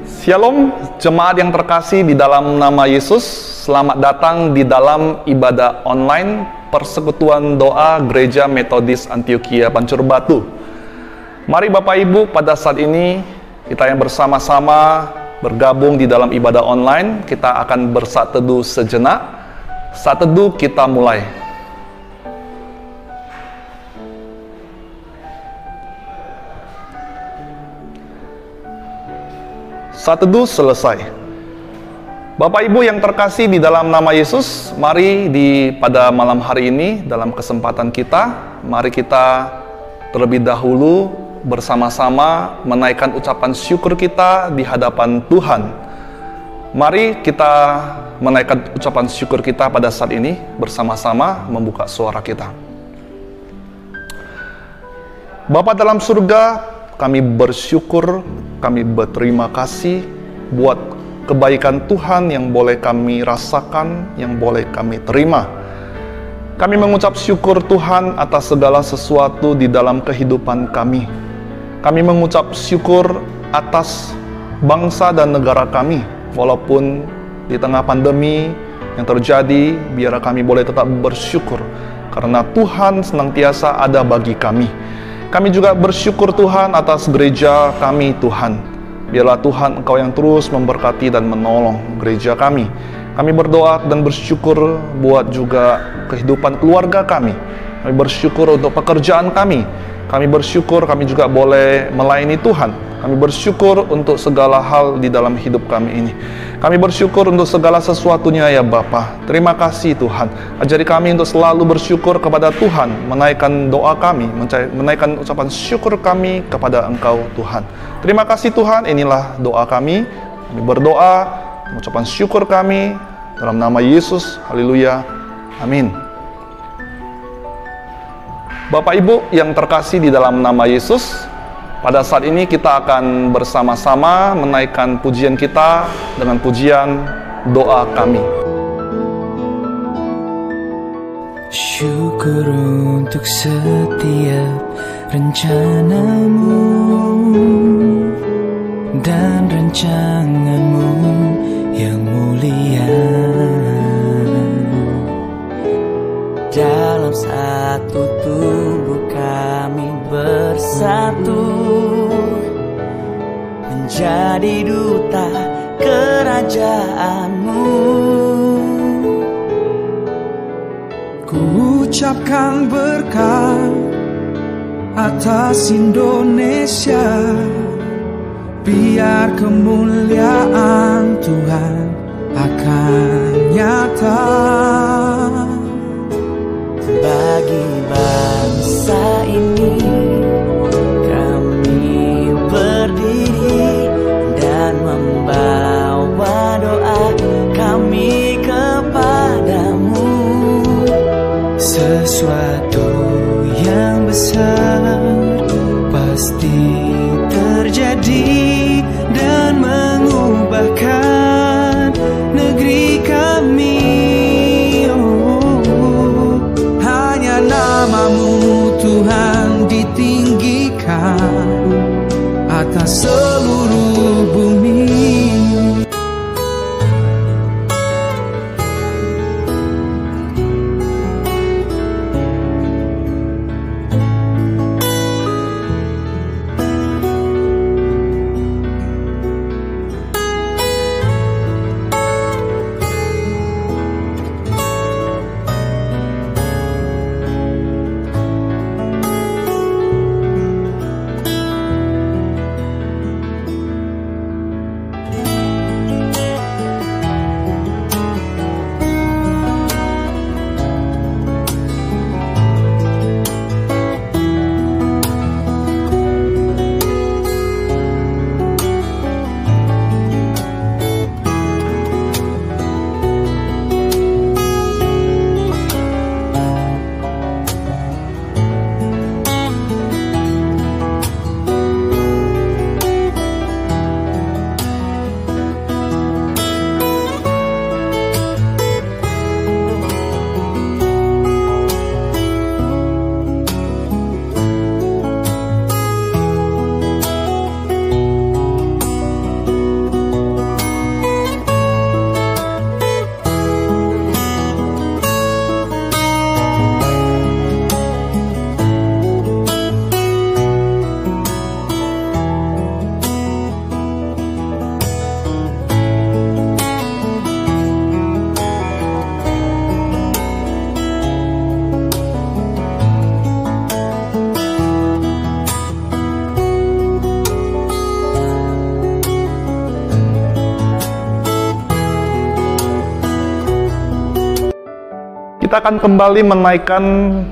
Shalom, jemaat yang terkasih di dalam nama Yesus. Selamat datang di dalam ibadah online Persekutuan Doa Gereja Metodis Antioquia Pancur Batu. Mari Bapak Ibu, pada saat ini kita yang bersama-sama bergabung di dalam ibadah online. Kita akan bersaat teduh sejenak. Saat teduh kita mulai. Saat teduh selesai. Bapak Ibu yang terkasih di dalam nama Yesus, mari pada malam hari ini dalam kesempatan kita, mari kita terlebih dahulu bersama-sama menaikkan ucapan syukur kita di hadapan Tuhan. Mari kita menaikkan ucapan syukur kita pada saat ini bersama-sama membuka suara kita. Bapa dalam surga, kami bersyukur, kami berterima kasih buat kebaikan Tuhan yang boleh kami rasakan, yang boleh kami terima. Kami mengucap syukur Tuhan atas segala sesuatu di dalam kehidupan kami. Kami mengucap syukur atas bangsa dan negara kami, walaupun di tengah pandemi yang terjadi, biar kami boleh tetap bersyukur, karena Tuhan senantiasa ada bagi kami. Kami juga bersyukur Tuhan atas gereja kami Tuhan. Biarlah Tuhan Engkau yang terus memberkati dan menolong gereja kami. Kami berdoa dan bersyukur buat juga kehidupan keluarga kami. Kami bersyukur untuk pekerjaan kami. Kami bersyukur kami juga boleh melayani Tuhan. Kami bersyukur untuk segala hal di dalam hidup kami ini. Kami bersyukur untuk segala sesuatunya ya Bapa. Terima kasih Tuhan. Ajari kami untuk selalu bersyukur kepada Tuhan. Menaikkan doa kami, menaikkan ucapan syukur kami kepada Engkau Tuhan. Terima kasih Tuhan, inilah doa kami. Kami berdoa, ucapan syukur kami dalam nama Yesus. Haleluya. Amin. Bapak Ibu yang terkasih di dalam nama Yesus, pada saat ini kita akan bersama-sama menaikkan pujian kita dengan pujian doa kami. Syukur untuk setiap rencanamu dan rancanganmu yang mulia. Dalam satu tubuh kami bersatu, menjadi duta kerajaan-Mu. Ku ucapkan berkat atas Indonesia, biar kemuliaan Tuhan akan nyata. Bagi bangsa ini kami berdiri dan membawa doa kami kepadamu. Sesuatu yang besar pasti terjadi dan mengubahkan negeri kami. Namamu Tuhan ditinggikan atas seluruh bumi. kita akan kembali menaikkan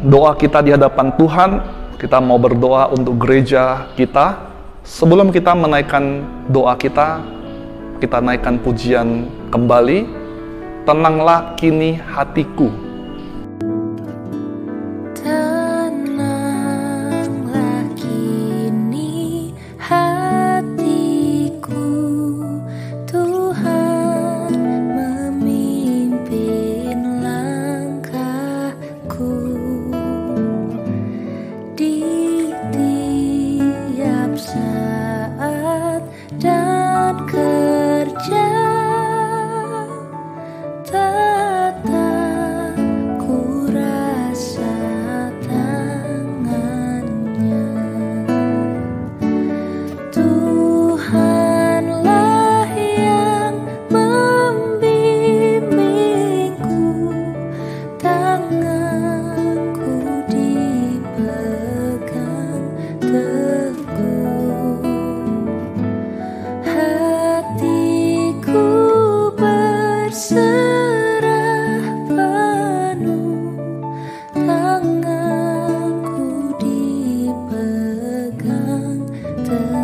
doa kita di hadapan Tuhan. Kita mau berdoa untuk gereja kita. Sebelum kita menaikkan doa kita naikkan pujian kembali. Tenanglah kini hatiku. Tenanglah kini hatiku, Tuhan memimpin langkahku. Di tiap saat dan kerja tetap ku rasa tangannya. Tuhanlah yang membimbingku, tanganku dipegang teguh. Hatiku berserah penuh, tanganku dipegang teguh.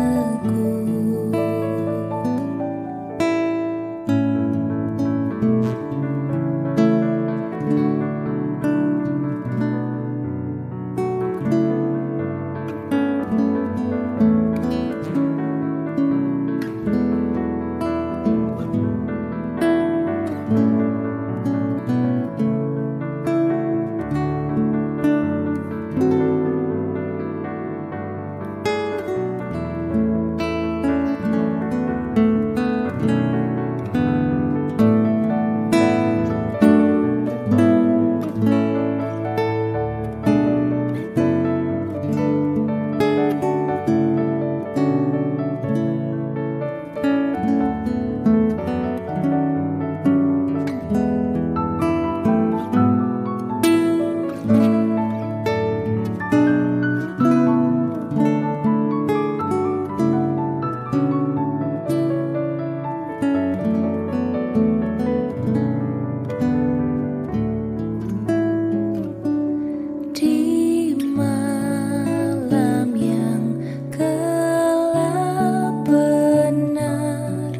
Di malam yang gelap benar,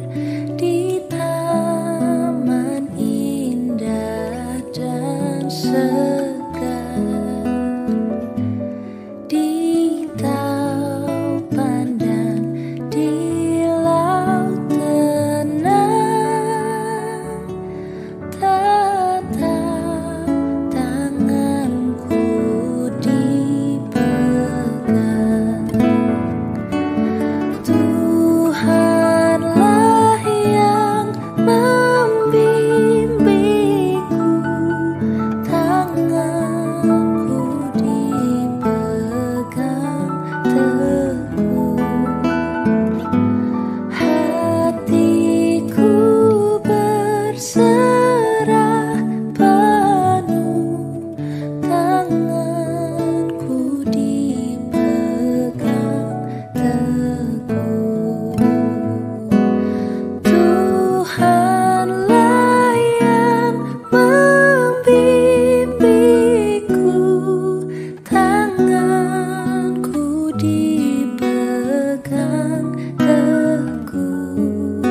di taman indah dan segar, di taupan dan di laut tenang, tetap tanganku dipegang. Tuhanlah yang membimbingku, tanganku dipegang teguh. Hatiku berserah penuh, tanganku dipegang teguh. Tuhanlah yang membimbingku, tanganku dipegang teguh.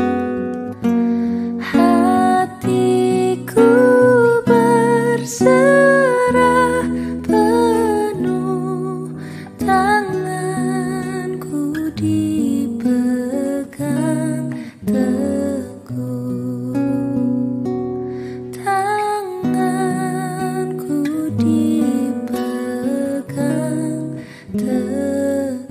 Hatiku berserah penuh, tanganku dipegang teguh. Tanganku dipegang teguh.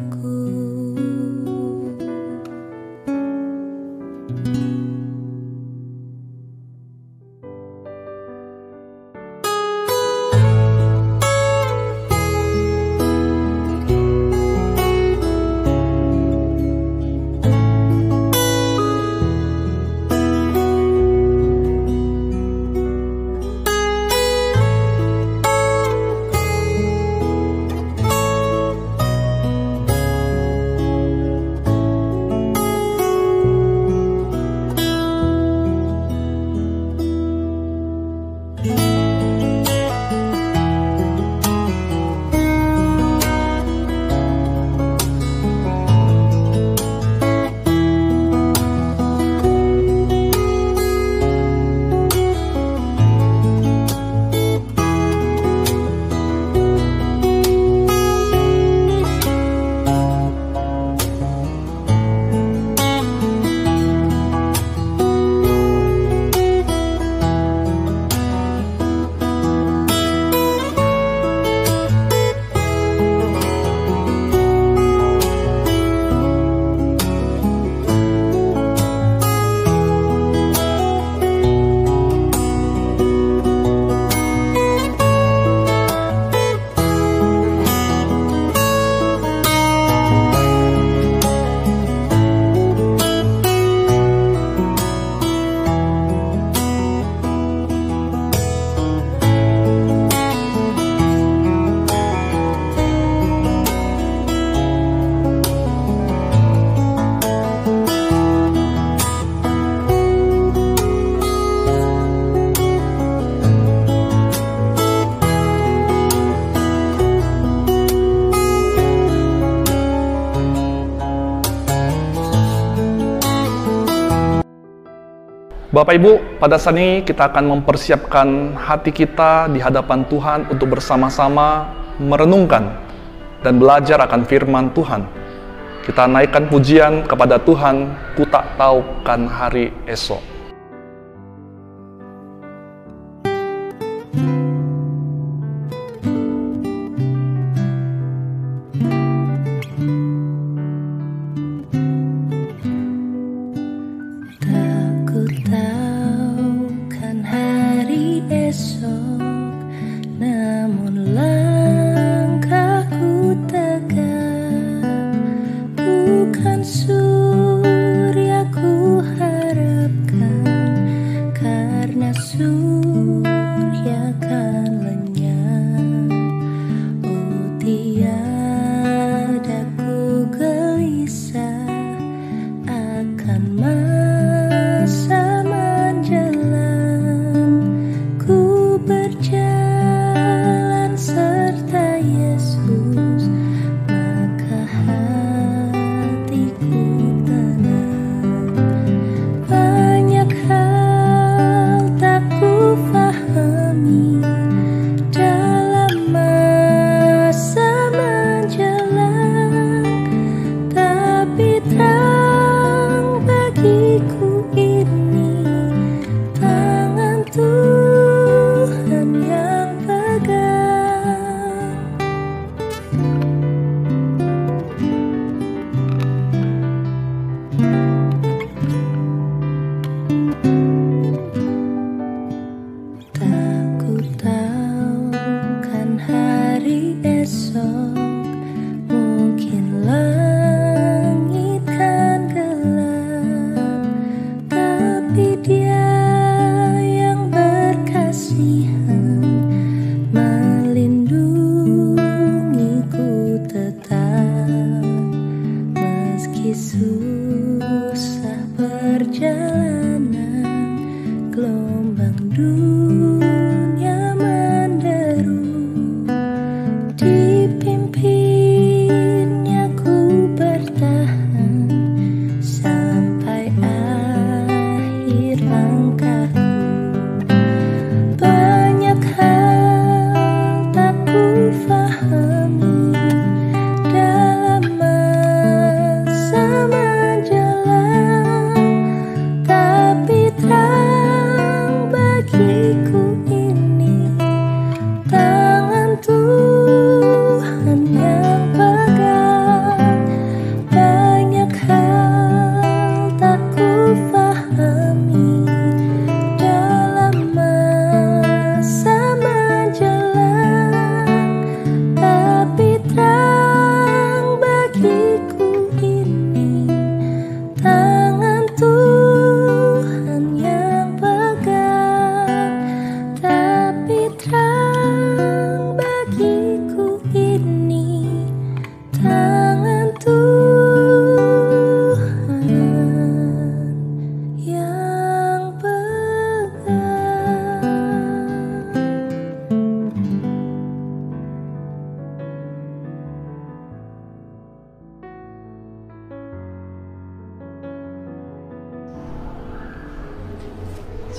Bapak Ibu, pada saat ini kita akan mempersiapkan hati kita di hadapan Tuhan untuk bersama-sama merenungkan dan belajar akan firman Tuhan. Kita naikkan pujian kepada Tuhan, ku tak tahu kan hari esok.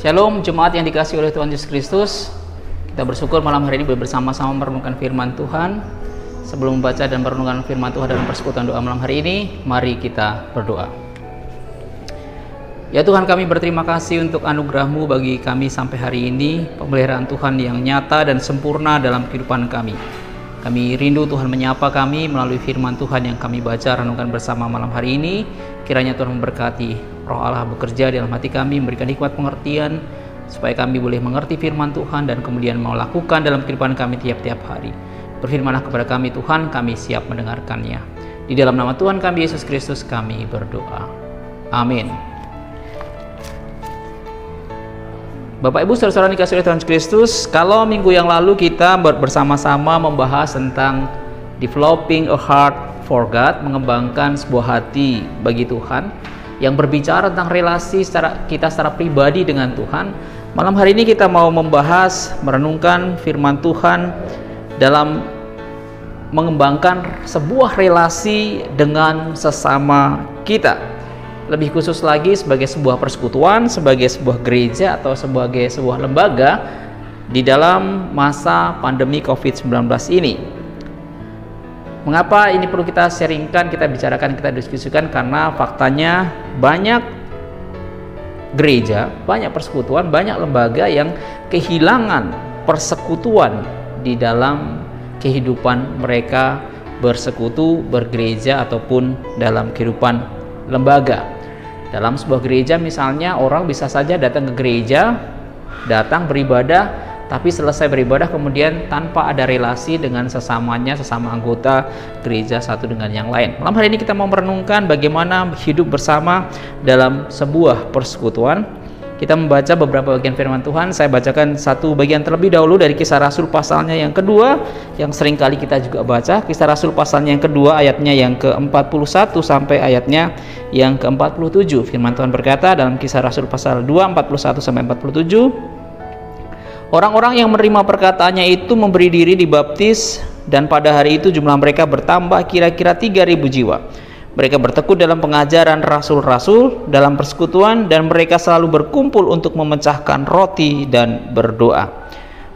Shalom jemaat yang dikasihi oleh Tuhan Yesus Kristus. Kita bersyukur malam hari ini boleh bersama-sama merenungkan firman Tuhan. Sebelum membaca dan merenungkan firman Tuhan dan persekutuan doa malam hari ini, mari kita berdoa. Ya Tuhan, kami berterima kasih untuk anugerah-Mu bagi kami sampai hari ini, pemeliharaan Tuhan yang nyata dan sempurna dalam kehidupan kami. Kami rindu Tuhan menyapa kami melalui firman Tuhan yang kami baca renungkan bersama malam hari ini. Kiranya Tuhan memberkati, Roh Allah bekerja dalam hati kami, memberikan hikmat pengertian, supaya kami boleh mengerti firman Tuhan dan kemudian mau lakukan dalam kehidupan kami tiap-tiap hari. Berfirmanlah kepada kami Tuhan, kami siap mendengarkannya. Di dalam nama Tuhan kami Yesus Kristus kami berdoa. Amin. Bapak Ibu saudara-saudara dikasihi oleh Tuhan Kristus, kalau minggu yang lalu kita bersama-sama membahas tentang developing a heart for God, mengembangkan sebuah hati bagi Tuhan, yang berbicara tentang relasi kita secara pribadi dengan Tuhan. Malam hari ini kita mau membahas, merenungkan firman Tuhan dalam mengembangkan sebuah relasi dengan sesama kita. lebih khusus lagi sebagai sebuah persekutuan, sebagai sebuah gereja atau sebagai sebuah lembaga di dalam masa pandemi COVID-19 ini. Mengapa ini perlu kita sharingkan, kita bicarakan, kita diskusikan? Karena faktanya banyak gereja, banyak persekutuan, banyak lembaga yang kehilangan persekutuan di dalam kehidupan mereka bersekutu, bergereja, ataupun dalam kehidupan lembaga. Dalam sebuah gereja misalnya, orang bisa saja datang ke gereja, datang beribadah, tapi selesai beribadah kemudian tanpa ada relasi dengan sesamanya, sesama anggota gereja satu dengan yang lain. Malam hari ini kita mau merenungkan bagaimana hidup bersama dalam sebuah persekutuan. Kita membaca beberapa bagian firman Tuhan. Saya bacakan satu bagian terlebih dahulu dari Kisah Rasul pasalnya yang kedua, yang sering kali kita juga baca. Kisah Rasul pasalnya yang kedua, ayatnya yang ke-41 sampai ayatnya yang ke-47. Firman Tuhan berkata dalam Kisah Rasul pasal 2, 41 sampai 47, orang-orang yang menerima perkataannya itu memberi diri dibaptis, dan pada hari itu jumlah mereka bertambah kira-kira 3.000 jiwa. Mereka bertekun dalam pengajaran rasul-rasul, dalam persekutuan, dan mereka selalu berkumpul untuk memecahkan roti dan berdoa.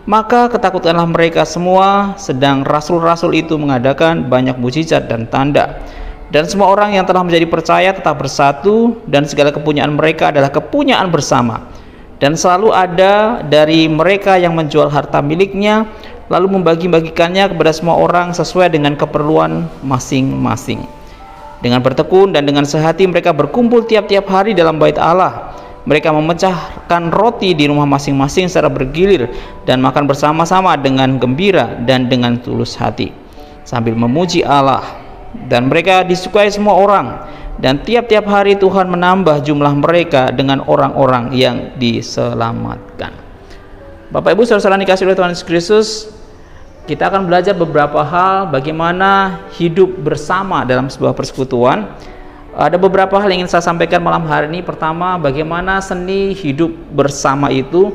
Maka ketakutanlah mereka semua, sedang rasul-rasul itu mengadakan banyak mujizat dan tanda. Dan semua orang yang telah menjadi percaya tetap bersatu, dan segala kepunyaan mereka adalah kepunyaan bersama. Dan selalu ada dari mereka yang menjual harta miliknya, lalu membagi-bagikannya kepada semua orang sesuai dengan keperluan masing-masing. Dengan bertekun dan dengan sehati mereka berkumpul tiap-tiap hari dalam bait Allah. Mereka memecahkan roti di rumah masing-masing secara bergilir dan makan bersama-sama dengan gembira dan dengan tulus hati, sambil memuji Allah. Dan mereka disukai semua orang, dan tiap-tiap hari Tuhan menambah jumlah mereka dengan orang-orang yang diselamatkan. Bapak Ibu saudara-saudara dikasihi oleh Tuhan Yesus Kristus, kita akan belajar beberapa hal bagaimana hidup bersama dalam sebuah persekutuan. Ada beberapa hal yang ingin saya sampaikan malam hari ini. Pertama, bagaimana seni hidup bersama itu.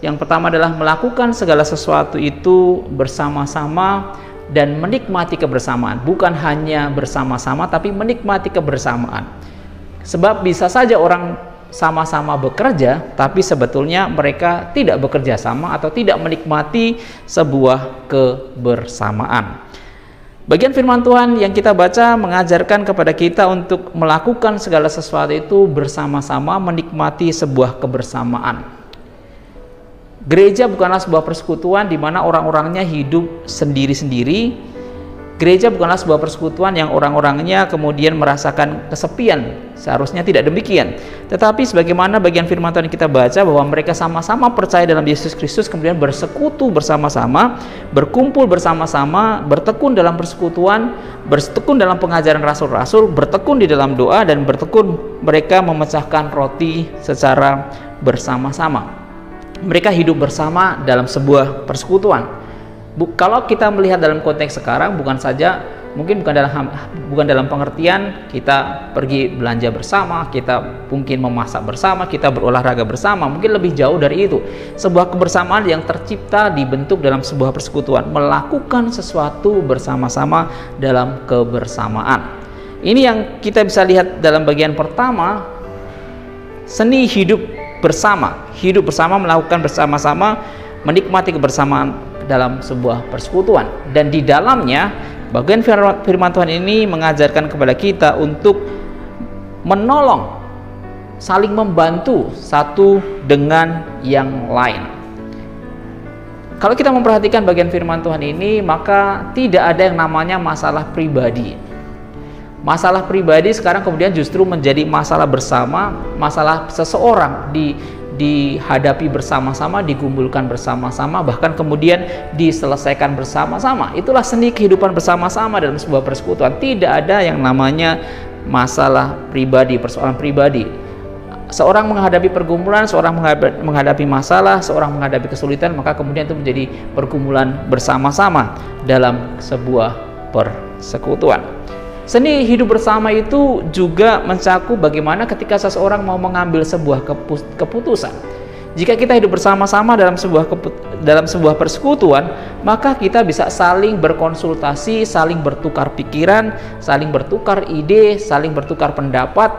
Yang pertama adalah melakukan segala sesuatu itu bersama-sama dan menikmati kebersamaan. Bukan hanya bersama-sama, tapi menikmati kebersamaan. Sebab bisa saja orang sama-sama bekerja, tapi sebetulnya mereka tidak bekerja sama atau tidak menikmati sebuah kebersamaan. Bagian firman Tuhan yang kita baca mengajarkan kepada kita untuk melakukan segala sesuatu itu bersama-sama, menikmati sebuah kebersamaan. Gereja bukanlah sebuah persekutuan di mana orang-orangnya hidup sendiri-sendiri. Gereja bukanlah sebuah persekutuan yang orang-orangnya kemudian merasakan kesepian. Seharusnya tidak demikian. Tetapi sebagaimana bagian firman Tuhan yang kita baca bahwa mereka sama-sama percaya dalam Yesus Kristus, kemudian bersekutu bersama-sama, berkumpul bersama-sama, bertekun dalam persekutuan, bertekun dalam pengajaran rasul-rasul, bertekun di dalam doa, dan bertekun mereka memecahkan roti secara bersama-sama. Mereka hidup bersama dalam sebuah persekutuan. Kalau kita melihat dalam konteks sekarang, bukan dalam pengertian kita pergi belanja bersama, kita mungkin memasak bersama, kita berolahraga bersama, mungkin lebih jauh dari itu. Sebuah kebersamaan yang tercipta dibentuk dalam sebuah persekutuan, melakukan sesuatu bersama-sama dalam kebersamaan. Ini yang kita bisa lihat dalam bagian pertama, seni hidup bersama melakukan bersama-sama, menikmati kebersamaan dalam sebuah persekutuan. Dan di dalamnya bagian firman Tuhan ini mengajarkan kepada kita untuk menolong, saling membantu satu dengan yang lain. Kalau kita memperhatikan bagian firman Tuhan ini, maka tidak ada yang namanya masalah pribadi. Masalah pribadi sekarang kemudian justru menjadi masalah bersama, masalah seseorang dihadapi bersama-sama, dikumpulkan bersama-sama, bahkan kemudian diselesaikan bersama-sama. Itulah seni kehidupan bersama-sama dalam sebuah persekutuan. Tidak ada yang namanya masalah pribadi, persoalan pribadi. Seorang menghadapi pergumulan, seorang menghadapi masalah, seorang menghadapi kesulitan, maka kemudian itu menjadi pergumulan bersama-sama dalam sebuah persekutuan. Seni hidup bersama itu juga mencakup bagaimana ketika seseorang mau mengambil sebuah keputusan. Jika kita hidup bersama-sama dalam sebuah persekutuan, maka kita bisa saling berkonsultasi, saling bertukar pikiran, saling bertukar ide, saling bertukar pendapat,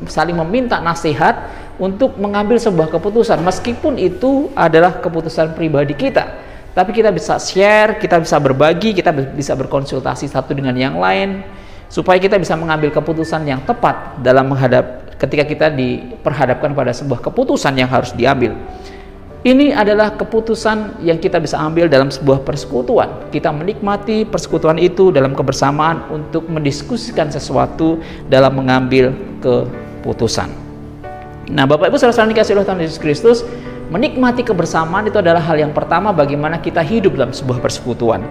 saling meminta nasihat untuk mengambil sebuah keputusan, meskipun itu adalah keputusan pribadi kita, tapi kita bisa share, kita bisa berbagi, kita bisa berkonsultasi satu dengan yang lain, supaya kita bisa mengambil keputusan yang tepat dalam ketika kita diperhadapkan pada sebuah keputusan yang harus diambil. Ini adalah keputusan yang kita bisa ambil dalam sebuah persekutuan. Kita menikmati persekutuan itu dalam kebersamaan untuk mendiskusikan sesuatu dalam mengambil keputusan. Nah, Bapak Ibu saudara-saudara dikasihi oleh Tuhan Yesus Kristus, menikmati kebersamaan itu adalah hal yang pertama bagaimana kita hidup dalam sebuah persekutuan.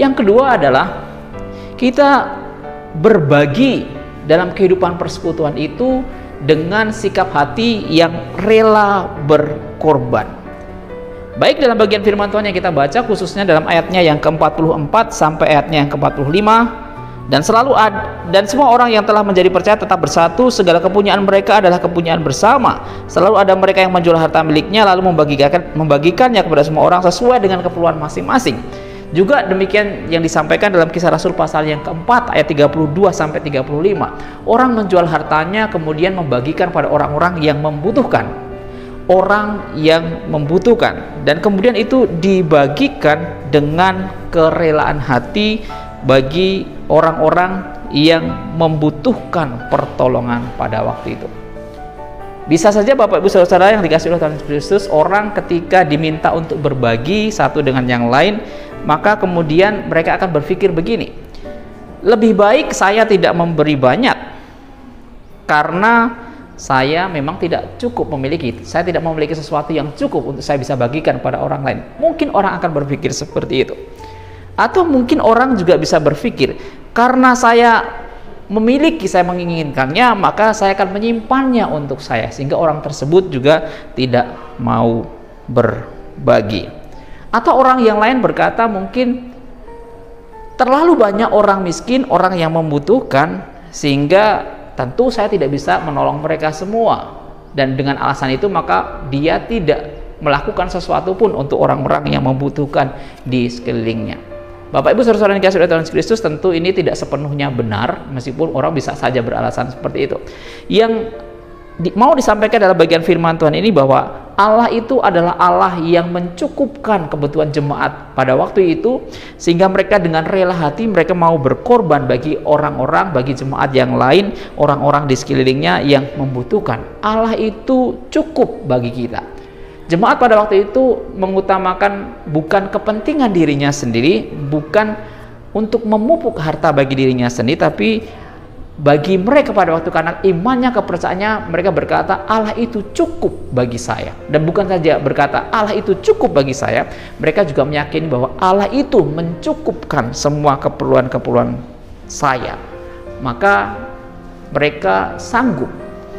Yang kedua adalah kita berbagi dalam kehidupan persekutuan itu dengan sikap hati yang rela berkorban. Baik dalam bagian firman Tuhan yang kita baca, khususnya dalam ayatnya yang ke-44 sampai ayatnya yang ke-45, dan semua orang yang telah menjadi percaya tetap bersatu, segala kepunyaan mereka adalah kepunyaan bersama. Selalu ada mereka yang menjual harta miliknya lalu membagikannya kepada semua orang sesuai dengan keperluan masing-masing. Juga demikian yang disampaikan dalam Kisah Rasul pasal yang keempat ayat 32 sampai 35. Orang menjual hartanya kemudian membagikan pada orang-orang yang membutuhkan. Dan kemudian itu dibagikan dengan kerelaan hati bagi orang-orang yang membutuhkan pertolongan pada waktu itu. Bisa saja Bapak Ibu saudara yang dikasihi oleh Tuhan Yesus Kristus, orang ketika diminta untuk berbagi satu dengan yang lain, maka kemudian mereka akan berpikir begini, lebih baik saya tidak memberi banyak karena saya memang tidak cukup memiliki, saya tidak memiliki sesuatu yang cukup untuk saya bisa bagikan pada orang lain. Mungkin orang akan berpikir seperti itu. Atau mungkin orang juga bisa berpikir, karena saya memiliki, saya menginginkannya, maka saya akan menyimpannya untuk saya, sehingga orang tersebut juga tidak mau berbagi. Atau orang yang lain berkata, mungkin terlalu banyak orang miskin, orang yang membutuhkan, sehingga tentu saya tidak bisa menolong mereka semua, dan dengan alasan itu maka dia tidak melakukan sesuatu pun untuk orang-orang yang membutuhkan di sekelilingnya. Bapak Ibu saudara-saudara yang dikasihi oleh Tuhan Yesus Kristus, tentu ini tidak sepenuhnya benar, meskipun orang bisa saja beralasan seperti itu. Yang mau disampaikan dalam bagian firman Tuhan ini bahwa Allah itu adalah Allah yang mencukupkan kebutuhan jemaat pada waktu itu, sehingga mereka dengan rela hati mereka mau berkorban bagi orang-orang, bagi jemaat yang lain, orang-orang di sekelilingnya yang membutuhkan. Allah itu cukup bagi kita. Jemaat pada waktu itu mengutamakan bukan kepentingan dirinya sendiri, bukan untuk memupuk harta bagi dirinya sendiri, tapi bagi mereka pada waktu, karena imannya, kepercayaannya, mereka berkata Allah itu cukup bagi saya. Dan bukan saja berkata Allah itu cukup bagi saya, mereka juga meyakini bahwa Allah itu mencukupkan semua keperluan-keperluan saya. Maka mereka sanggup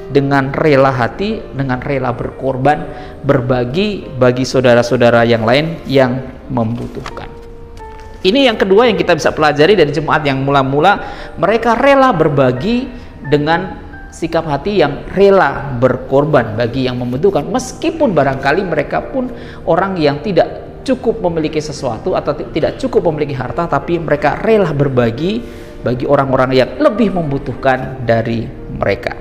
dengan rela hati, dengan rela berkorban, berbagi bagi saudara-saudara yang lain yang membutuhkan. Ini yang kedua yang kita bisa pelajari dari jemaat yang mula-mula, mereka rela berbagi dengan sikap hati yang rela berkorban bagi yang membutuhkan, meskipun barangkali mereka pun orang yang tidak cukup memiliki sesuatu atau tidak cukup memiliki harta, tapi mereka rela berbagi bagi orang-orang yang lebih membutuhkan dari mereka.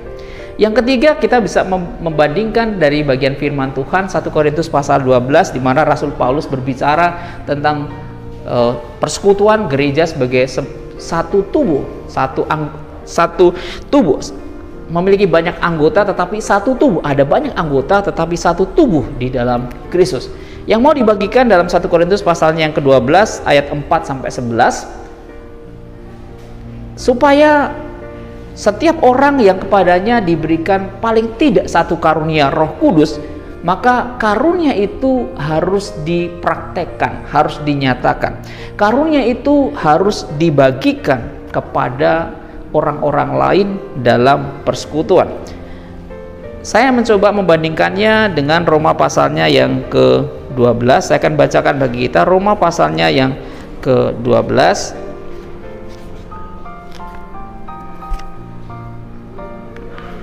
Yang ketiga, kita bisa membandingkan dari bagian firman Tuhan 1 Korintus pasal 12, di mana Rasul Paulus berbicara tentang persekutuan gereja sebagai satu tubuh, satu tubuh, memiliki banyak anggota tetapi satu tubuh. Ada banyak anggota tetapi satu tubuh di dalam Kristus. Yang mau dibagikan dalam 1 Korintus pasalnya yang ke-12 ayat 4 sampai 11, supaya setiap orang yang kepadanya diberikan paling tidak satu karunia Roh Kudus, maka karunia itu harus dipraktekkan, harus dinyatakan. Karunia itu harus dibagikan kepada orang-orang lain dalam persekutuan. Saya mencoba membandingkannya dengan Roma pasalnya yang ke-12. Saya akan bacakan bagi kita Roma pasalnya yang ke-12.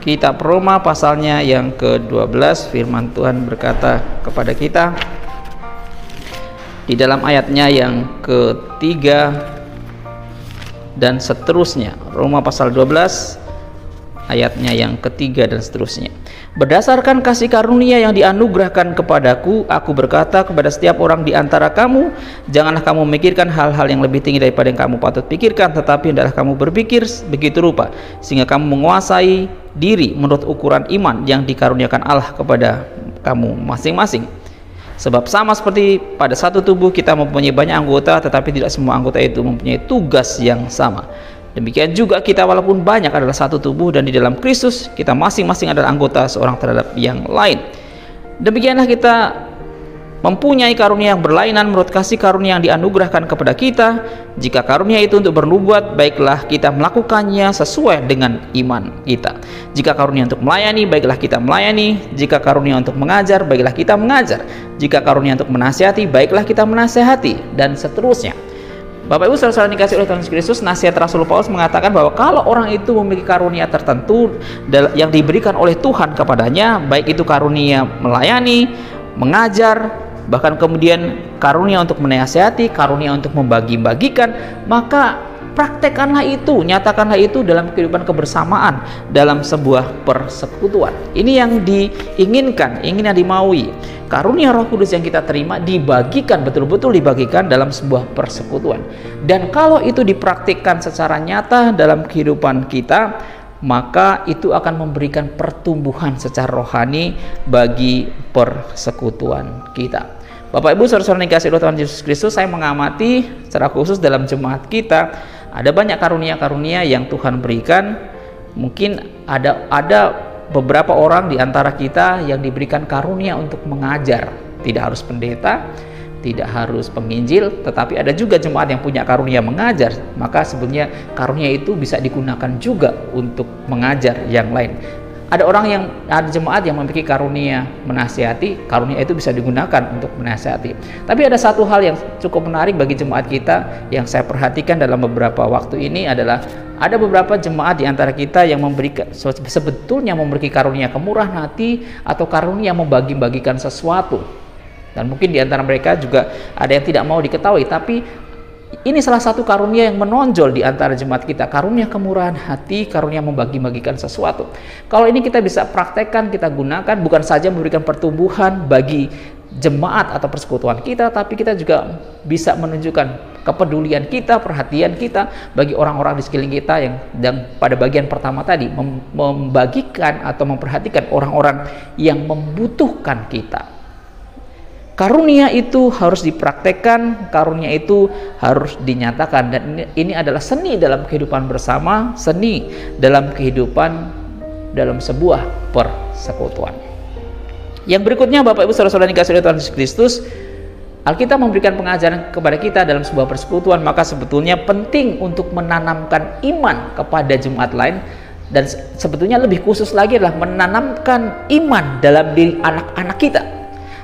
Kitab Roma pasalnya yang ke-12, firman Tuhan berkata kepada kita di dalam ayatnya yang ke-3 dan seterusnya. Roma pasal 12 ayatnya yang ketiga dan seterusnya. Berdasarkan kasih karunia yang dianugerahkan kepadaku, aku berkata kepada setiap orang di antara kamu, janganlah kamu memikirkan hal-hal yang lebih tinggi daripada yang kamu patut pikirkan, tetapi hendaklah kamu berpikir begitu rupa, sehingga kamu menguasai diri menurut ukuran iman yang dikaruniakan Allah kepada kamu masing-masing. Sebab sama seperti pada satu tubuh kita mempunyai banyak anggota, tetapi tidak semua anggota itu mempunyai tugas yang sama. Demikian juga kita walaupun banyak adalah satu tubuh, dan di dalam Kristus kita masing-masing adalah anggota seorang terhadap yang lain. Demikianlah kita mempunyai karunia yang berlainan menurut kasih karunia yang dianugerahkan kepada kita. Jika karunia itu untuk bernubuat, baiklah kita melakukannya sesuai dengan iman kita. Jika karunia untuk melayani, baiklah kita melayani. Jika karunia untuk mengajar, baiklah kita mengajar. Jika karunia untuk menasihati, baiklah kita menasihati, dan seterusnya. Bapak Ibu saudara dikasih oleh Tuhan Yesus Kristus, nasihat Rasul Paulus mengatakan bahwa kalau orang itu memiliki karunia tertentu yang diberikan oleh Tuhan kepadanya, baik itu karunia melayani, mengajar, bahkan kemudian karunia untuk menasihati, karunia untuk membagi-bagikan, maka praktekkanlah itu, nyatakanlah itu dalam kehidupan kebersamaan, dalam sebuah persekutuan. Ini yang diinginkan, yang dimaui. Karunia Roh Kudus yang kita terima dibagikan, betul-betul dibagikan dalam sebuah persekutuan. Dan kalau itu dipraktikkan secara nyata dalam kehidupan kita, maka itu akan memberikan pertumbuhan secara rohani bagi persekutuan kita. Bapak Ibu saudara-saudara yang dikasihi oleh Tuhan Yesus Kristus, saya mengamati secara khusus dalam jemaat kita ada banyak karunia-karunia yang Tuhan berikan. Mungkin ada beberapa orang di antara kita yang diberikan karunia untuk mengajar. Tidak harus pendeta, tidak harus penginjil, tetapi ada juga jemaat yang punya karunia mengajar. Maka sebenarnya karunia itu bisa digunakan juga untuk mengajar yang lain. Ada jemaat yang memiliki karunia menasihati, karunia itu bisa digunakan untuk menasihati. Tapi ada satu hal yang cukup menarik bagi jemaat kita yang saya perhatikan dalam beberapa waktu ini adalah ada beberapa jemaat di antara kita yang sebetulnya memiliki karunia kemurahan hati atau karunia membagi-bagikan sesuatu. Dan mungkin di antara mereka juga ada yang tidak mau diketahui, tapi ini salah satu karunia yang menonjol di antara jemaat kita, karunia kemurahan hati, karunia membagi-bagikan sesuatu. Kalau ini kita bisa praktekkan, kita gunakan, bukan saja memberikan pertumbuhan bagi jemaat atau persekutuan kita, tapi kita juga bisa menunjukkan kepedulian kita, perhatian kita bagi orang-orang di sekeliling kita yang pada bagian pertama tadi membagikan atau memperhatikan orang-orang yang membutuhkan kita. Karunia itu harus dipraktekkan, karunia itu harus dinyatakan, dan ini adalah seni dalam kehidupan bersama, seni dalam kehidupan dalam sebuah persekutuan. Yang berikutnya, Bapak Ibu saudara-saudara yang dikasihi oleh Tuhan Yesus Kristus, Alkitab memberikan pengajaran kepada kita dalam sebuah persekutuan, maka sebetulnya penting untuk menanamkan iman kepada jemaat lain, dan sebetulnya lebih khusus lagi adalah menanamkan iman dalam diri anak-anak kita,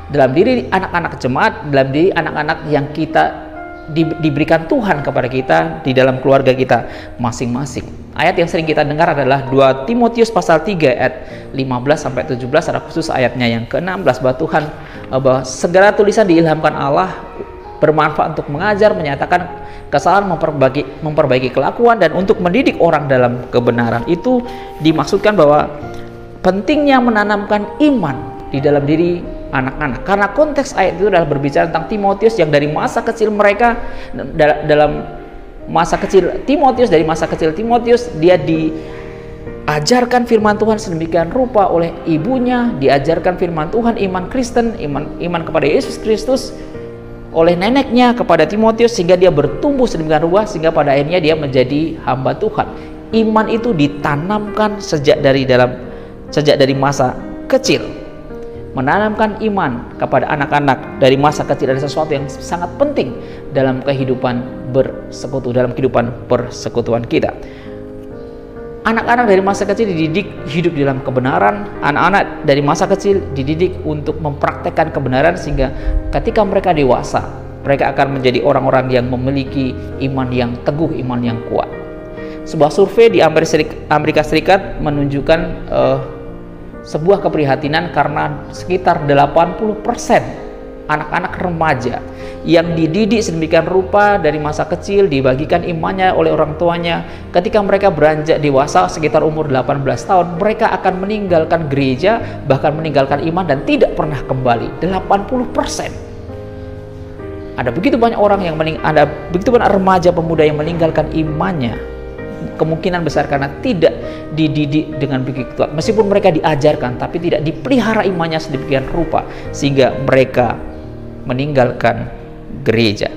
dalam diri anak-anak jemaat, dalam diri anak-anak yang kita diberikan Tuhan kepada kita di dalam keluarga kita masing-masing. Ayat yang sering kita dengar adalah 2 Timotius pasal 3 ayat 15-17, ada khusus ayatnya yang ke-16 bahwa segala tulisan diilhamkan Allah bermanfaat untuk mengajar, menyatakan kesalahan, memperbaiki kelakuan, dan untuk mendidik orang dalam kebenaran. Itu dimaksudkan bahwa pentingnya menanamkan iman di dalam diri anak-anak, karena konteks ayat itu adalah berbicara tentang Timotius yang dari masa kecil mereka, dalam masa kecil Timotius, dari masa kecil Timotius dia diajarkan firman Tuhan sedemikian rupa oleh ibunya, diajarkan firman Tuhan, iman Kristen, iman kepada Yesus Kristus oleh neneknya kepada Timotius, sehingga dia bertumbuh sedemikian rupa sehingga pada akhirnya dia menjadi hamba Tuhan. Iman itu ditanamkan sejak dari masa kecil. Menanamkan iman kepada anak-anak dari masa kecil adalah sesuatu yang sangat penting dalam kehidupan bersekutu, dalam kehidupan persekutuan kita. Anak-anak dari masa kecil dididik hidup dalam kebenaran. Anak-anak dari masa kecil dididik untuk mempraktekkan kebenaran, sehingga ketika mereka dewasa, mereka akan menjadi orang-orang yang memiliki iman yang teguh, iman yang kuat. Sebuah survei di Amerika Serikat menunjukkan sebuah keprihatinan karena sekitar 80% anak-anak remaja yang dididik sedemikian rupa dari masa kecil, dibagikan imannya oleh orang tuanya. Ketika mereka beranjak dewasa sekitar umur 18 tahun, mereka akan meninggalkan gereja, bahkan meninggalkan iman dan tidak pernah kembali. 80%. Ada begitu banyak orang yang ada begitu banyak remaja pemuda yang meninggalkan imannya. Kemungkinan besar karena tidak dididik dengan begitu kuat. Meskipun mereka diajarkan, tapi tidak dipelihara imannya sedemikian rupa sehingga mereka meninggalkan gereja.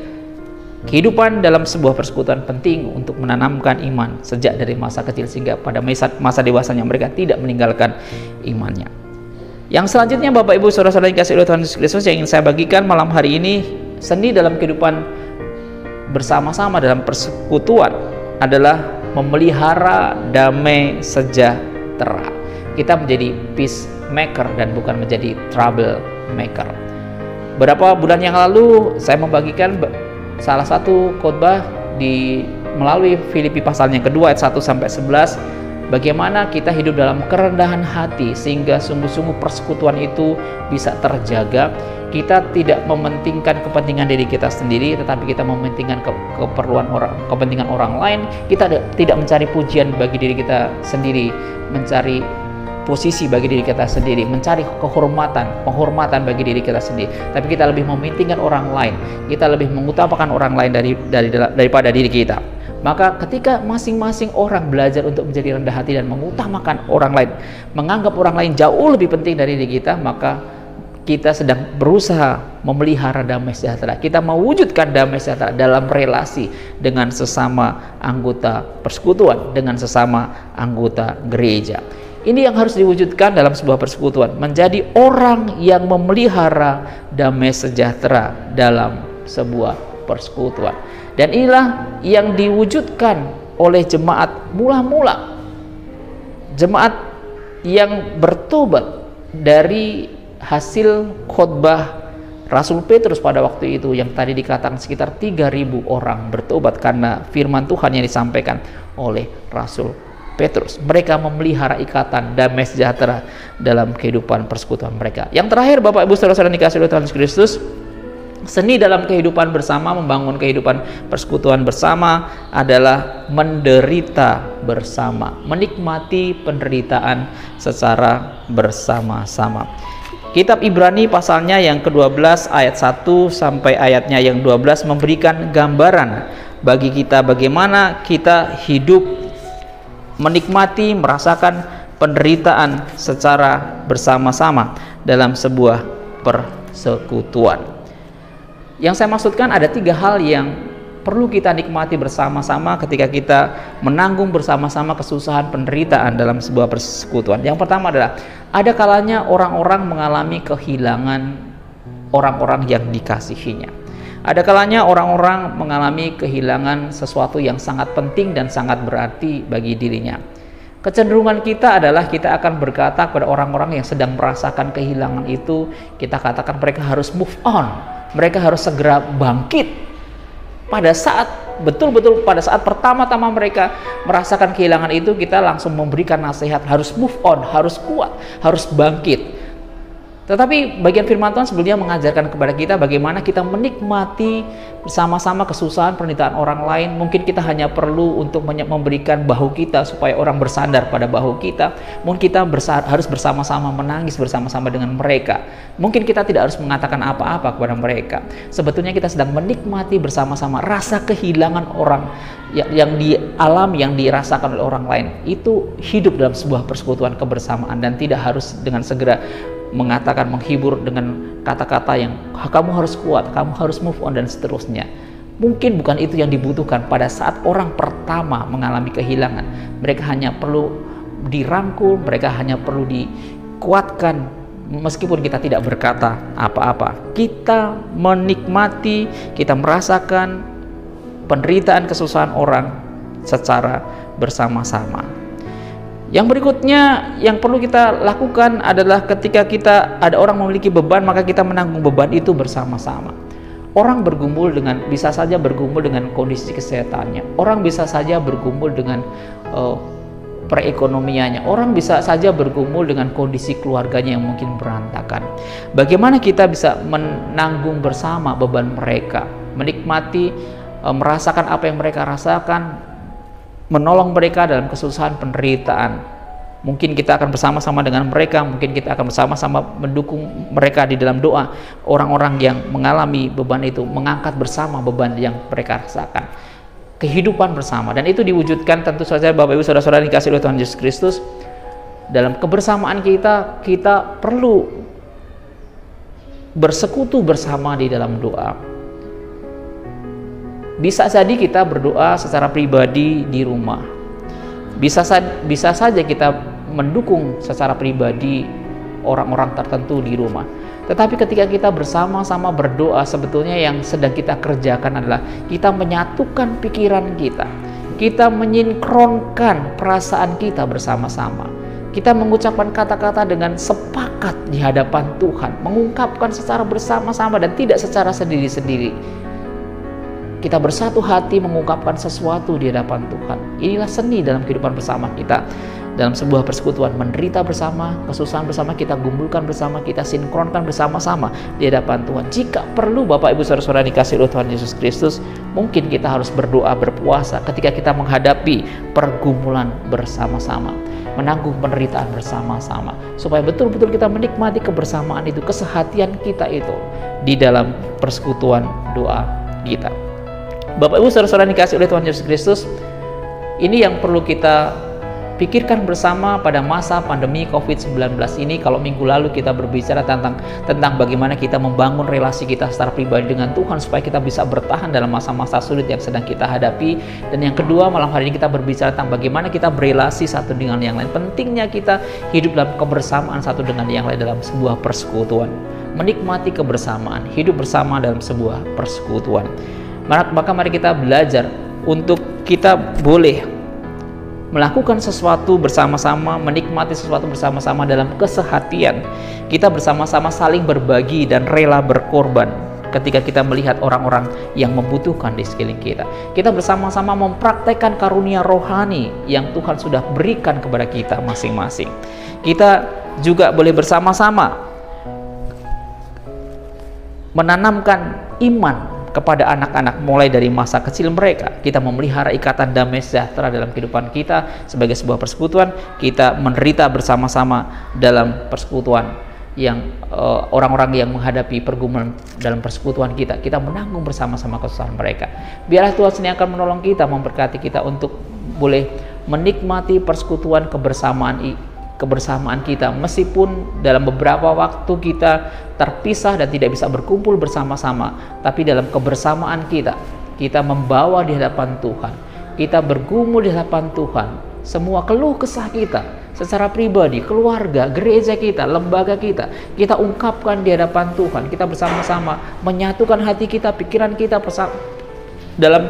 Kehidupan dalam sebuah persekutuan penting untuk menanamkan iman sejak dari masa kecil sehingga pada masa dewasanya mereka tidak meninggalkan imannya. Yang selanjutnya, Bapak Ibu Saudara-saudara yang dikasihi oleh Tuhan Yesus Kristus, yang ingin saya bagikan malam hari ini, seni dalam kehidupan bersama-sama dalam persekutuan adalah memelihara damai sejahtera. Kita menjadi peacemaker dan bukan menjadi trouble maker. Beberapa bulan yang lalu saya membagikan salah satu khotbah melalui Filipi pasal yang kedua ayat 1 sampai 11, bagaimana kita hidup dalam kerendahan hati sehingga sungguh-sungguh persekutuan itu bisa terjaga. Kita tidak mementingkan kepentingan diri kita sendiri, tetapi kita mementingkan kepentingan orang lain. Kita tidak mencari pujian bagi diri kita sendiri, mencari posisi bagi diri kita sendiri, mencari penghormatan bagi diri kita sendiri. Tapi kita lebih mementingkan orang lain. Kita lebih mengutamakan orang lain daripada diri kita. Maka ketika masing-masing orang belajar untuk menjadi rendah hati dan mengutamakan orang lain, menganggap orang lain jauh lebih penting dari diri kita, maka kita sedang berusaha memelihara damai sejahtera. Kita mewujudkan damai sejahtera dalam relasi dengan sesama anggota persekutuan, dengan sesama anggota gereja. Ini yang harus diwujudkan dalam sebuah persekutuan, menjadi orang yang memelihara damai sejahtera dalam sebuah persekutuan. Dan inilah yang diwujudkan oleh jemaat mula-mula, jemaat yang bertobat dari hasil khotbah Rasul Petrus pada waktu itu, yang tadi dikatakan sekitar 3.000 orang bertobat karena firman Tuhan yang disampaikan oleh Rasul Petrus. Mereka memelihara ikatan damai sejahtera dalam kehidupan persekutuan mereka. Yang terakhir, Bapak Ibu Saudara-saudara yang dikasihi oleh Tuhan Yesus Kristus, seni dalam kehidupan bersama, membangun kehidupan persekutuan bersama adalah menderita bersama, menikmati penderitaan secara bersama-sama. Kitab Ibrani pasalnya yang ke-12 ayat 1 sampai ayatnya yang 12 memberikan gambaran bagi kita bagaimana kita hidup menikmati, merasakan penderitaan secara bersama-sama dalam sebuah persekutuan. Yang saya maksudkan ada 3 hal yang perlu kita nikmati bersama-sama ketika kita menanggung bersama-sama kesusahan penderitaan dalam sebuah persekutuan. Yang pertama adalah ada kalanya orang-orang mengalami kehilangan orang-orang yang dikasihinya. Ada kalanya orang-orang mengalami kehilangan sesuatu yang sangat penting dan sangat berarti bagi dirinya. Kecenderungan kita adalah kita akan berkata kepada orang-orang yang sedang merasakan kehilangan itu, kita katakan mereka harus move on, mereka harus segera bangkit. Pada saat betul-betul pada saat pertama-tama mereka merasakan kehilangan itu, kita langsung memberikan nasihat harus move on, harus kuat, harus bangkit. Tetapi bagian firman Tuhan sebelumnya mengajarkan kepada kita bagaimana kita menikmati bersama-sama kesusahan penderitaan orang lain. Mungkin kita hanya perlu untuk memberikan bahu kita supaya orang bersandar pada bahu kita. Mungkin kita harus bersama-sama menangis bersama-sama dengan mereka. Mungkin kita tidak harus mengatakan apa-apa kepada mereka. Sebetulnya kita sedang menikmati bersama-sama rasa kehilangan orang yang dialami, yang dirasakan oleh orang lain. Itu hidup dalam sebuah persekutuan kebersamaan dan tidak harus dengan segera mengatakan, menghibur dengan kata-kata yang kamu harus kuat, kamu harus move on dan seterusnya. Mungkin bukan itu yang dibutuhkan pada saat orang pertama mengalami kehilangan. Mereka hanya perlu dirangkul, mereka hanya perlu dikuatkan meskipun kita tidak berkata apa-apa. Kita menikmati, kita merasakan penderitaan kesusahan orang secara bersama-sama. Yang berikutnya yang perlu kita lakukan adalah ketika kita ada orang memiliki beban, maka kita menanggung beban itu bersama-sama. Orang bergumul bisa saja bergumul dengan kondisi kesehatannya. Orang bisa saja bergumul dengan perekonomiannya. Orang bisa saja bergumul dengan kondisi keluarganya yang mungkin berantakan. Bagaimana kita bisa menanggung bersama beban mereka, menikmati, merasakan apa yang mereka rasakan, menolong mereka dalam kesusahan penderitaan. Mungkin kita akan bersama-sama dengan mereka, mungkin kita akan bersama-sama mendukung mereka di dalam doa. Orang-orang yang mengalami beban itu mengangkat bersama beban yang mereka rasakan. Kehidupan bersama, dan itu diwujudkan tentu saja Bapak Ibu Saudara-saudara dikasihi oleh Tuhan Yesus Kristus. Dalam kebersamaan kita perlu bersekutu bersama di dalam doa. Bisa jadi kita berdoa secara pribadi di rumah. Bisa saja kita mendukung secara pribadi orang-orang tertentu di rumah. Tetapi ketika kita bersama-sama berdoa, sebetulnya yang sedang kita kerjakan adalah kita menyatukan pikiran kita. Kita menyinkronkan perasaan kita bersama-sama. Kita mengucapkan kata-kata dengan sepakat di hadapan Tuhan, mengungkapkan secara bersama-sama dan tidak secara sendiri-sendiri. Kita bersatu hati mengungkapkan sesuatu di hadapan Tuhan. Inilah seni dalam kehidupan bersama kita. Dalam sebuah persekutuan, menderita bersama, kesusahan bersama, kita gumulkan bersama, kita sinkronkan bersama-sama di hadapan Tuhan. Jika perlu Bapak Ibu Saudara-saudara dikasihi oleh Tuhan Yesus Kristus, mungkin kita harus berdoa, berpuasa ketika kita menghadapi pergumulan bersama-sama, menanggung penderitaan bersama-sama, supaya betul-betul kita menikmati kebersamaan itu, kesehatian kita itu di dalam persekutuan doa kita. Bapak Ibu Saudara-saudara dikasihi oleh Tuhan Yesus Kristus, ini yang perlu kita pikirkan bersama pada masa pandemi COVID-19 ini. Kalau minggu lalu kita berbicara tentang bagaimana kita membangun relasi kita secara pribadi dengan Tuhan supaya kita bisa bertahan dalam masa-masa sulit yang sedang kita hadapi. Dan yang kedua, malam hari ini kita berbicara tentang bagaimana kita berelasi satu dengan yang lain. Pentingnya kita hidup dalam kebersamaan satu dengan yang lain dalam sebuah persekutuan. Menikmati kebersamaan, hidup bersama dalam sebuah persekutuan. Maka mari kita belajar untuk kita boleh melakukan sesuatu bersama-sama, menikmati sesuatu bersama-sama dalam kesehatian. Kita bersama-sama saling berbagi dan rela berkorban ketika kita melihat orang-orang yang membutuhkan di sekeliling kita. Kita bersama-sama mempraktekkan karunia rohani yang Tuhan sudah berikan kepada kita masing-masing. Kita juga boleh bersama-sama menanamkan iman kepada anak-anak mulai dari masa kecil mereka. Kita memelihara ikatan damai sejahtera dalam kehidupan kita sebagai sebuah persekutuan. Kita menderita bersama-sama dalam persekutuan yang orang-orang yang menghadapi pergumulan dalam persekutuan kita. Kita menanggung bersama-sama kesusahan mereka. Biarlah Tuhan sendiri akan menolong kita, memberkati kita untuk boleh menikmati persekutuan kebersamaan kita, meskipun dalam beberapa waktu kita terpisah dan tidak bisa berkumpul bersama-sama, tapi dalam kebersamaan kita membawa di hadapan Tuhan, kita bergumul di hadapan Tuhan, semua keluh kesah kita secara pribadi, keluarga, gereja kita, lembaga kita ungkapkan di hadapan Tuhan. Kita bersama-sama menyatukan hati kita, pikiran kita dalam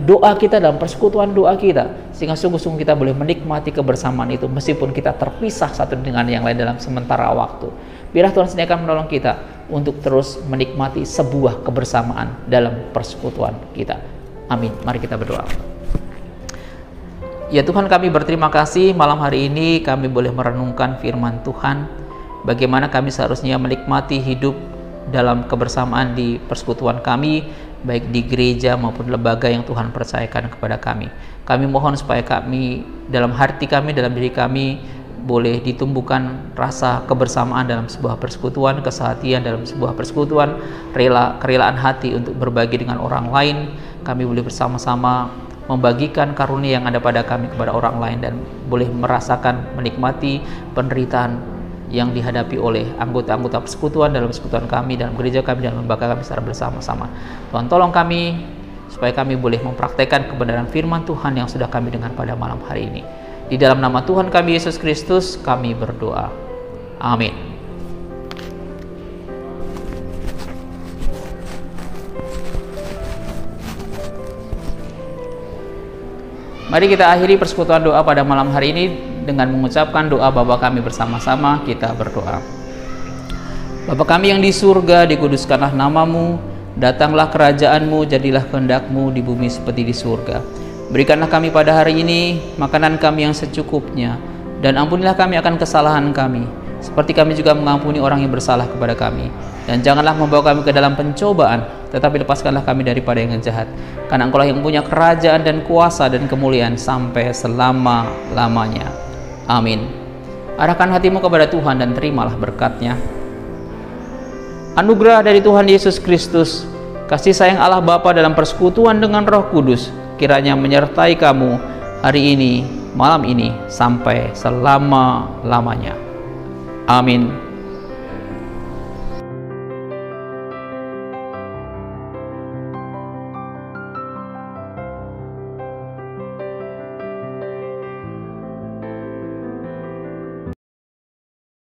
doa kita, dalam persekutuan doa kita, sehingga sungguh-sungguh kita boleh menikmati kebersamaan itu meskipun kita terpisah satu dengan yang lain dalam sementara waktu. Biarlah Tuhan sendiri akan menolong kita untuk terus menikmati sebuah kebersamaan dalam persekutuan kita. Amin. Mari kita berdoa. Ya Tuhan, kami berterima kasih malam hari ini kami boleh merenungkan firman Tuhan, bagaimana kami seharusnya menikmati hidup dalam kebersamaan di persekutuan kami, baik di gereja maupun lembaga yang Tuhan percayakan kepada kami. Kami mohon supaya kami, dalam hati kami, dalam diri kami, boleh ditumbuhkan rasa kebersamaan dalam sebuah persekutuan, kesehatian dalam sebuah persekutuan, kerelaan hati untuk berbagi dengan orang lain. Kami boleh bersama-sama membagikan karunia yang ada pada kami kepada orang lain, dan boleh merasakan, menikmati penderitaan yang dihadapi oleh anggota-anggota persekutuan dalam persekutuan kami, dalam gereja kami, dalam lembaga kami secara bersama-sama. Tuhan tolong kami supaya kami boleh mempraktekkan kebenaran firman Tuhan yang sudah kami dengar pada malam hari ini. Di dalam nama Tuhan kami Yesus Kristus kami berdoa. Amin. Mari kita akhiri persekutuan doa pada malam hari ini dengan mengucapkan doa Bapa kami bersama-sama. Kita berdoa. Bapa kami yang di surga, dikuduskanlah namamu, datanglah kerajaanmu, jadilah kehendak-Mu di bumi seperti di surga. Berikanlah kami pada hari ini makanan kami yang secukupnya, dan ampunilah kami akan kesalahan kami, seperti kami juga mengampuni orang yang bersalah kepada kami. Dan janganlah membawa kami ke dalam pencobaan, tetapi lepaskanlah kami daripada yang jahat. Karena Engkau-lah yang punya kerajaan dan kuasa dan kemuliaan sampai selama-lamanya. Amin. Arahkan hatimu kepada Tuhan dan terimalah berkat-Nya. Anugerah dari Tuhan Yesus Kristus, kasih sayang Allah Bapa dalam persekutuan dengan Roh Kudus, kiranya menyertai kamu hari ini, malam ini, sampai selama-lamanya. Amin.